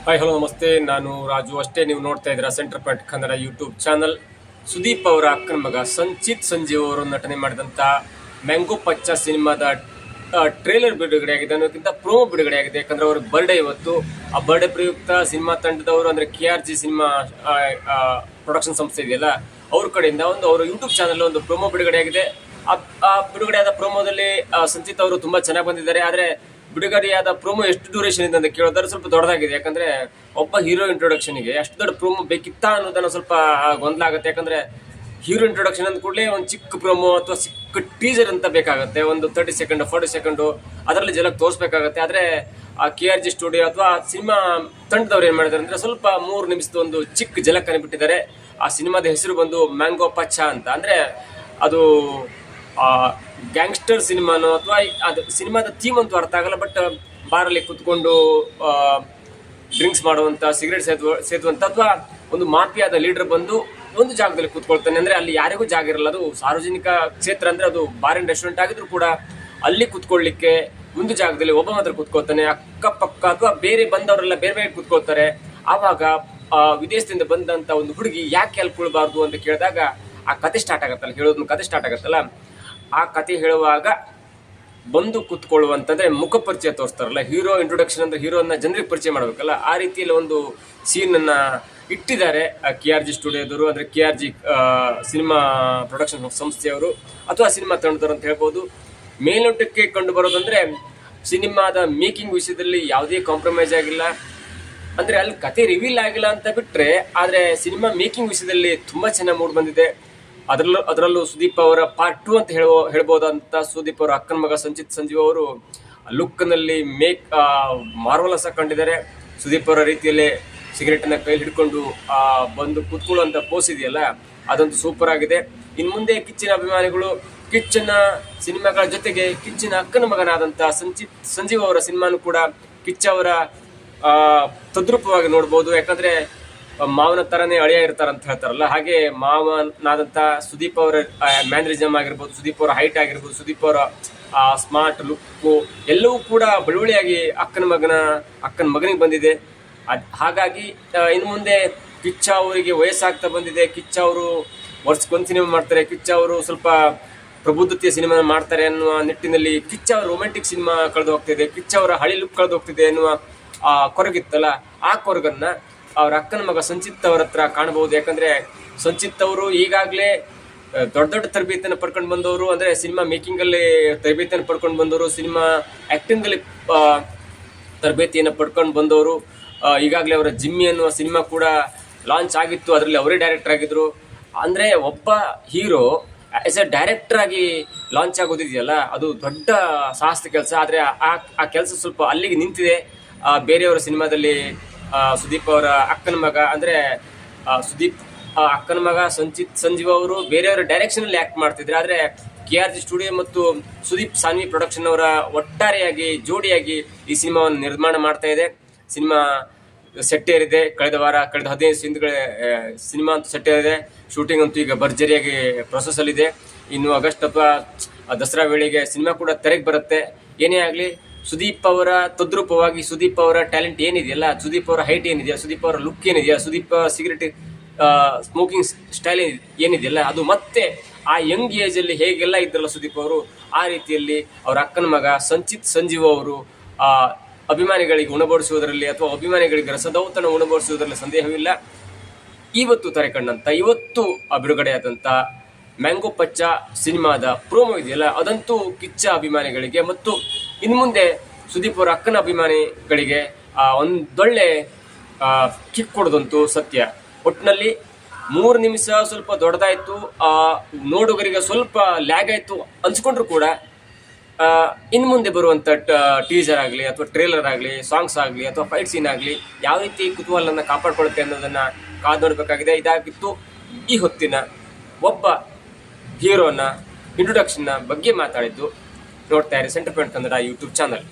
Hi hello ನಮಸ್ತೆ. ನಾನು ರಾಜು. ಅಷ್ಟೇ ನೀವು ನೋಡ್ತಾ ಇದ್ದೀರಾ centre point Kannada YouTube channel. Sudeep ಅವರ ಅಕ್ಕನ ಮಗ ಸಂಚಿತ್ ಸಂಜೀವ್ ಅವರು ನಟನೆ ಮಾಡಿದಂಥ ಮ್ಯಾಂಗೋ ಪಚ್ಚ ಸಿನಿಮಾದ ಟ್ರೇಲರ್ ಬಿಡುಗಡೆ ಆಗಿದೆ ಅನ್ನೋದಕ್ಕಿಂತ ಪ್ರೋಮೋ ಬಿಡುಗಡೆ ಆಗಿದೆ. ಯಾಕಂದ್ರೆ ಅವ್ರ ಬರ್ಡೇ ಇವತ್ತು. ಆ ಬರ್ಡೇ ಪ್ರಯುಕ್ತ ಸಿನಿಮಾ ತಂಡದವರು ಅಂದ್ರೆ KRG ಸಿನಿಮಾ ಪ್ರೊಡಕ್ಷನ್ ಸಂಸ್ಥೆ ಇದೆಯಲ್ಲ, ಅವ್ರ ಕಡೆಯಿಂದ ಅವ್ರ ಯೂಟ್ಯೂಬ್ ಚಾನಲ್ ಒಂದು ಪ್ರೋಮೋ ಬಿಡುಗಡೆ ಆಗಿದೆ. ಆ ಬಿಡುಗಡೆಯಾದ ಪ್ರೋಮೋದಲ್ಲಿ ಸಂಚಿತ್ ಅವರು ತುಂಬಾ ಚೆನ್ನಾಗಿ ಬಂದಿದ್ದಾರೆ. ಆದ್ರೆ ಬಿಡುಗಡೆಯಾದ ಪ್ರೋಮೋ ಎಷ್ಟು ಡ್ಯೂರೇಷನ್ ಇದೆ ಅಂತ ಕೇಳೋದಾದ್ರೆ ಸ್ವಲ್ಪ ದೊಡ್ಡದಾಗಿದೆ. ಯಾಕಂದ್ರೆ ಒಬ್ಬ ಹೀರೋ ಇಂಟ್ರೊಡಕ್ಷನ್ಗೆ ಅಷ್ಟು ದೊಡ್ಡ ಪ್ರೋಮೋ ಬೇಕಿತ್ತಾ ಅನ್ನೋದನ್ನ ಸ್ವಲ್ಪ ಗೊಂದಲ ಆಗುತ್ತೆ. ಯಾಕಂದ್ರೆ ಹೀರೋ ಇಂಟ್ರೊಡಕ್ಷನ್ ಅಂದ ಕೂಡಲೇ ಒಂದು ಚಿಕ್ಕ ಪ್ರೋಮೋ ಅಥವಾ ಚಿಕ್ಕ ಟೀಸರ್ ಅಂತ ಬೇಕಾಗುತ್ತೆ. ಒಂದು 30 ಸೆಕೆಂಡ್ 40 ಸೆಕೆಂಡ್ ಅದರಲ್ಲಿ ಜಲಕ್ ತೋರಿಸ್ಬೇಕಾಗತ್ತೆ. ಆದ್ರೆ ಆ KRG ಸ್ಟುಡಿಯೋ ಅಥವಾ ಸಿನಿಮಾ ತಂಡದವ್ರು ಏನ್ ಮಾಡಿದಾರೆ ಅಂದ್ರೆ ಸ್ವಲ್ಪ 3 ನಿಮಿಷದ ಒಂದು ಚಿಕ್ಕ ಜಲಕ್ ಬಿಟ್ಟಿದ್ದಾರೆ. ಆ ಸಿನಿಮಾದ ಹೆಸರು ಬಂದು ಮ್ಯಾಂಗೋ ಪಚ್ಚ ಅಂತ. ಅಂದ್ರೆ ಅದು ಗ್ಯಾಂಗ್ಸ್ಟರ್ ಸಿನಿಮಾನೋ ಅಥವಾ ಅದು ಸಿನಿಮಾದ ಥೀಮ್ ಅಂತೂ ಅರ್ಥ ಆಗಲ್ಲ. ಬಟ್ ಬಾರಲ್ಲಿ ಕುತ್ಕೊಂಡು ಡ್ರಿಂಕ್ಸ್ ಮಾಡುವಂತ, ಸಿಗರೇಟ್ ಸೇದುವಂತ ಅಥವಾ ಒಂದು ಮಾಫಿಯಾದ ಲೀಡರ್ ಬಂದು ಒಂದು ಜಾಗದಲ್ಲಿ ಕೂತ್ಕೊಳ್ತಾನೆ. ಅಂದ್ರೆ ಅಲ್ಲಿ ಯಾರಿಗೂ ಜಾಗ ಇರಲ್ಲ. ಅದು ಸಾರ್ವಜನಿಕ ಕ್ಷೇತ್ರ, ಅಂದ್ರೆ ಅದು ಬಾರ್ ಅಂಡ್ ರೆಸ್ಟೋರೆಂಟ್ ಆಗಿದ್ರು ಕೂಡ ಅಲ್ಲಿ ಕುತ್ಕೊಳ್ಳಿಕ್ಕೆ ಒಂದು ಜಾಗದಲ್ಲಿ ಒಬ್ಬ ಮಾತ್ರ ಕೂತ್ಕೊಳ್ತಾನೆ. ಅಕ್ಕಪಕ್ಕ ಅಥವಾ ಬೇರೆ ಬಂದವರೆಲ್ಲ ಬೇರೆ ಬೇರೆ ಕೂತ್ಕೊಳ್ತಾರೆ. ಆವಾಗ ವಿದೇಶದಿಂದ ಬಂದಂತ ಒಂದು ಹುಡುಗಿ ಯಾಕೆ ಅಲ್ಲಿ ಕೂಳ್ಬಾರ್ದು ಅಂತ ಕೇಳಿದಾಗ ಆ ಕತೆ ಸ್ಟಾರ್ಟ್ ಆಗತ್ತಲ್ಲ, ಹೇಳೋದನ್ನ ಕತೆ ಸ್ಟಾರ್ಟ್ ಆಗತ್ತಲ್ಲ. ಆ ಕತೆ ಹೇಳುವಾಗ ಬಂದು ಕುತ್ಕೊಳ್ಳುವಂತಂದ್ರೆ ಮುಖ ಪರಿಚಯ ತೋರಿಸ್ತಾರಲ್ಲ, ಹೀರೋ ಇಂಟ್ರೊಡಕ್ಷನ್ ಅಂದ್ರೆ ಹೀರೋನ ಜನರಿಗೆ ಪರಿಚಯ ಮಾಡ್ಬೇಕಲ್ಲ, ಆ ರೀತಿಯಲ್ಲಿ ಒಂದು ಸೀನ್ ಅನ್ನ ಇಟ್ಟಿದ್ದಾರೆ KRG ಸ್ಟುಡಿಯೋದವರು. ಅಂದ್ರೆ KRG ಸಿನಿಮಾ ಪ್ರೊಡಕ್ಷನ್ ಸಂಸ್ಥೆಯವರು ಅಥವಾ ಸಿನಿಮಾ ತಂಡದವರು ಅಂತ ಹೇಳ್ಬೋದು. ಮೇಲ್ನೋಟಕ್ಕೆ ಕಂಡು ಬರೋದಂದ್ರೆ ಸಿನಿಮಾದ ಮೇಕಿಂಗ್ ವಿಷಯದಲ್ಲಿ ಯಾವುದೇ ಕಾಂಪ್ರಮೈಸ್ ಆಗಿಲ್ಲ. ಅಂದ್ರೆ ಅಲ್ಲಿ ಕತೆ ರಿವೀಲ್ ಆಗಿಲ್ಲ ಅಂತ ಬಿಟ್ರೆ, ಆದ್ರೆ ಸಿನಿಮಾ ಮೇಕಿಂಗ್ ವಿಷಯದಲ್ಲಿ ತುಂಬಾ ಚೆನ್ನಾಗಿ ಮೂಡ್ ಬಂದಿದೆ. ಅದರಲ್ಲೂ ಸುದೀಪ್ ಅವರ ಪಾರ್ಟ್ 2 ಅಂತ ಹೇಳ್ಬೋದಂತ. ಸುದೀಪ್ ಅವರ ಅಕ್ಕನ ಮಗ ಸಂಚಿತ್ ಸಂಜೀವ್ ಅವರು ಲುಕ್ ನಲ್ಲಿ ಮಾರ್ವಲಸ್ ಆಗಿ ಕಂಡಿದ್ದಾರೆ. ಸುದೀಪ್ ಅವರ ರೀತಿಯಲ್ಲೇ ಸಿಗರೇಟ್ ಅನ್ನ ಕೈಲಿ ಹಿಡ್ಕೊಂಡು ಬಂದು ಕೂತ್ಕೊಳ್ಳುವಂತ ಪೋಸ್ ಇದೆಯಲ್ಲ, ಅದಂತೂ ಸೂಪರ್ ಆಗಿದೆ. ಇನ್ ಮುಂದೆ ಕಿಚ್ಚಿನ ಅಭಿಮಾನಿಗಳು ಕಿಚ್ಚನ ಸಿನಿಮಾಗಳ ಜೊತೆಗೆ ಕಿಚ್ಚಿನ ಅಕ್ಕನ ಮಗನಾದಂತ ಸಂಜೀವ್ ಅವರ ಸಿನಿಮಾನು ಕೂಡ ಕಿಚ್ಚ ಅವರ ತದ್ರೂಪವಾಗಿ ನೋಡ್ಬೋದು. ಯಾಕಂದ್ರೆ ಮಾವನ ತರನೇ ಅಳಿಯ ಇರ್ತಾರಂತ ಹೇಳ್ತಾರಲ್ಲ, ಹಾಗೆ ಮಾವನಾದಂತ ಸುದೀಪ್ ಅವರ ಮ್ಯಾನರಿಸಮ್ ಆಗಿರ್ಬೋದು, ಸುದೀಪ್ ಅವರ ಹೈಟ್ ಆಗಿರ್ಬೋದು, ಸುದೀಪ್ ಅವರ ಸ್ಮಾರ್ಟ್ ಲುಕ್ ಎಲ್ಲವೂ ಕೂಡ ಬಳುವಳಿಯಾಗಿ ಅಕ್ಕನ ಮಗನಿಗೆ ಬಂದಿದೆ. ಹಾಗಾಗಿ ಇನ್ನು ಮುಂದೆ ಕಿಚ್ಚ ಅವರಿಗೆ ವಯಸ್ಸಾಗ್ತಾ ಬಂದಿದೆ. ಕಿಚ್ಚ ಅವರು ವರ್ಷಕ್ಕೊಂದು ಸಿನಿಮಾ ಮಾಡ್ತಾರೆ. ಕಿಚ್ಚ ಅವರು ಸ್ವಲ್ಪ ಪ್ರಬುದ್ಧತೆಯ ಸಿನಿಮಾ ಮಾಡ್ತಾರೆ ಅನ್ನುವ ನಿಟ್ಟಿನಲ್ಲಿ ಕಿಚ್ಚ ಅವರ ರೊಮ್ಯಾಂಟಿಕ್ ಸಿನಿಮಾ ಕಳೆದು ಹೋಗ್ತಿದೆ, ಕಿಚ್ಚ ಅವರ ಹಳಿ ಲುಕ್ ಕಳೆದು ಹೋಗ್ತಿದೆ ಎನ್ನುವ ಕೊರಗಿತ್ತಲ್ಲ, ಆ ಕೊರಗನ್ನ ಅವ್ರ ಅಕ್ಕನ ಮಗ ಸಂಚಿತ್ ಅವರ ಹತ್ರ ಕಾಣಬಹುದು. ಯಾಕಂದ್ರೆ ಸಂಚಿತ್ ಅವರು ಈಗಾಗಲೇ ದೊಡ್ಡ ದೊಡ್ಡ ತರಬೇತಿಯನ್ನು ಪಡ್ಕೊಂಡು ಬಂದವರು. ಅಂದ್ರೆ ಸಿನಿಮಾ ಮೇಕಿಂಗ್ ಅಲ್ಲಿ ತರಬೇತಿಯನ್ನು ಪಡ್ಕೊಂಡು ಬಂದವರು, ಸಿನಿಮಾ ಆಕ್ಟಿಂಗ್ ಅಲ್ಲಿ ತರಬೇತಿಯನ್ನು ಪಡ್ಕೊಂಡು ಬಂದವರು. ಈಗಾಗಲೇ ಅವರ ಜಿಮ್ಮಿ ಅನ್ನುವ ಸಿನಿಮಾ ಕೂಡ ಲಾಂಚ್ ಆಗಿತ್ತು, ಅದರಲ್ಲಿ ಅವರೇ ಡೈರೆಕ್ಟರ್ ಆಗಿದ್ರು. ಅಂದ್ರೆ ಒಬ್ಬ ಹೀರೋ ಆಸ್ ಎ ಡೈರೆಕ್ಟರ್ ಆಗಿ ಲಾಂಚ್ ಆಗೋದಿದೆಯಲ್ಲ, ಅದು ದೊಡ್ಡ ಸಾಹಸ ಕೆಲಸ. ಆದ್ರೆ ಆ ಕೆಲಸ ಸ್ವಲ್ಪ ಅಲ್ಲಿಗೆ ನಿಂತಿದೆ. ಬೇರೆಯವರ ಸಿನಿಮಾದಲ್ಲಿ ಸುದೀಪ್ ಅವರ ಅಕ್ಕನ ಮಗ ಅಂದ್ರೆ ಸುದೀಪ್ ಅಕ್ಕನ ಮಗ ಸಂಚಿತ್ ಸಂಜೀವ್ ಅವರು ಬೇರೆಯವರ ಡೈರೆಕ್ಷನ್ ಅಲ್ಲಿ ಆಕ್ಟ್ ಮಾಡ್ತಿದ್ರೆ, ಆದ್ರೆ KRG ಸ್ಟುಡಿಯೋ ಮತ್ತು ಸುದೀಪ್ ಸಾನ್ವಿ ಪ್ರೊಡಕ್ಷನ್ ಅವರ ಒಟ್ಟಾರೆಯಾಗಿ ಜೋಡಿಯಾಗಿ ಈ ಸಿನಿಮಾವನ್ನು ನಿರ್ಮಾಣ ಮಾಡ್ತಾ ಇದೆ. ಸಿನಿಮಾ ಸೆಟ್ ಏರಿದೆ. ಕಳೆದ 15 ದಿನಗಳ ಸಿನಿಮಾ ಅಂತೂ ಸೆಟ್ ಏರಿದೆ. ಶೂಟಿಂಗ್ ಅಂತೂ ಈಗ ಭರ್ಜರಿಯಾಗಿ ಪ್ರೊಸೆಸ್ ಅಲ್ಲಿ ಇದೆ. ಇನ್ನು ಆಗಸ್ಟ್ ಅಥವಾ ದಸರಾ ವೇಳೆಗೆ ಸಿನಿಮಾ ಕೂಡ ತೆರೆಗೆ ಬರುತ್ತೆ. ಏನೇ ಆಗ್ಲಿ, ಸುದೀಪ್ ಅವರ ತದ್ರೂಪವಾಗಿ ಸುದೀಪ್ ಅವರ ಟ್ಯಾಲೆಂಟ್ ಏನಿದೆಯಲ್ಲ, ಸುದೀಪ್ ಅವರ ಹೈಟ್ ಏನಿದೆಯಾ, ಸುದೀಪ್ ಅವರ ಲುಕ್ ಏನಿದೆಯಾ, ಸುದೀಪ್ ಸಿಗರೇಟ್ ಸ್ಮೋಕಿಂಗ್ ಸ್ಟೈಲ್ ಏನಿದೆಯಲ್ಲ, ಅದು ಮತ್ತೆ ಆ ಯಂಗ್ ಏಜ್ ಅಲ್ಲಿ ಹೇಗೆಲ್ಲ ಇದ್ರಲ್ಲ ಸುದೀಪ್ ಅವರು, ಆ ರೀತಿಯಲ್ಲಿ ಅವರ ಅಕ್ಕನ ಮಗ ಸಂಚಿತ್ ಸಂಜೀವ್ ಅವರು ಅಭಿಮಾನಿಗಳಿಗೆ ಉಣಬಡಿಸುವುದರಲ್ಲಿ ಅಥವಾ ಅಭಿಮಾನಿಗಳಿಗೆ ರಸದೌತಣ ಉಣಬಡಿಸುವುದರಲ್ಲಿ ಸಂದೇಹವಿಲ್ಲ. ಇವತ್ತು ತೆರೆಕಂಡಂತ ಇವತ್ತು ಬಿಡುಗಡೆಯಾದಂತ ಮ್ಯಾಂಗೋ ಪಚ್ಚ ಸಿನಿಮಾದ ಪ್ರೋಮೋ ಇದೆಯಲ್ಲ, ಅದಂತೂ ಕಿಚ್ಚ ಅಭಿಮಾನಿಗಳಿಗೆ ಮತ್ತು ಇನ್ನು ಮುಂದೆ ಸುದೀಪ್ ಅವರ ಅಕ್ಕನ ಅಭಿಮಾನಿಗಳಿಗೆ ಒಂದೊಳ್ಳೆ ಕಿಕ್ ಕೊಡೋದಂತೂ ಸತ್ಯ. ಒಟ್ಟಿನಲ್ಲಿ 3 ನಿಮಿಷ ಸ್ವಲ್ಪ ದೊಡ್ಡದಾಯ್ತು, ನೋಡುಗರಿಗೆ ಸ್ವಲ್ಪ ಲ್ಯಾಗ್ ಆಯ್ತು ಅನ್ಸ್ಕೊಂಡ್ರು ಕೂಡ ಇನ್ನು ಮುಂದೆ ಬರುವಂತ ಟೀಸರ್ ಆಗಲಿ ಅಥವಾ ಟ್ರೇಲರ್ ಆಗಲಿ, ಸಾಂಗ್ಸ್ ಆಗಲಿ ಅಥವಾ ಫೈಟ್ ಸೀನ್ ಆಗಲಿ ಯಾವ ರೀತಿ ಕುತೂಹಲನ ಕಾಪಾಡ್ಕೊಳ್ಳುತ್ತೆ ಅನ್ನೋದನ್ನ ಕಾದು ನೋಡಬೇಕಾಗಿದೆ. ಇದಾಗಿತ್ತು ಈ ಹೊತ್ತಿನ ಒಬ್ಬ ಹೀರೋನ ಇಂಟ್ರೊಡಕ್ಷನ್ ಬಗ್ಗೆ ಮಾತಾಡಿದ್ದು. ನೋಡ್ತಾ ಇರಿ centre point Kannada YouTube channel.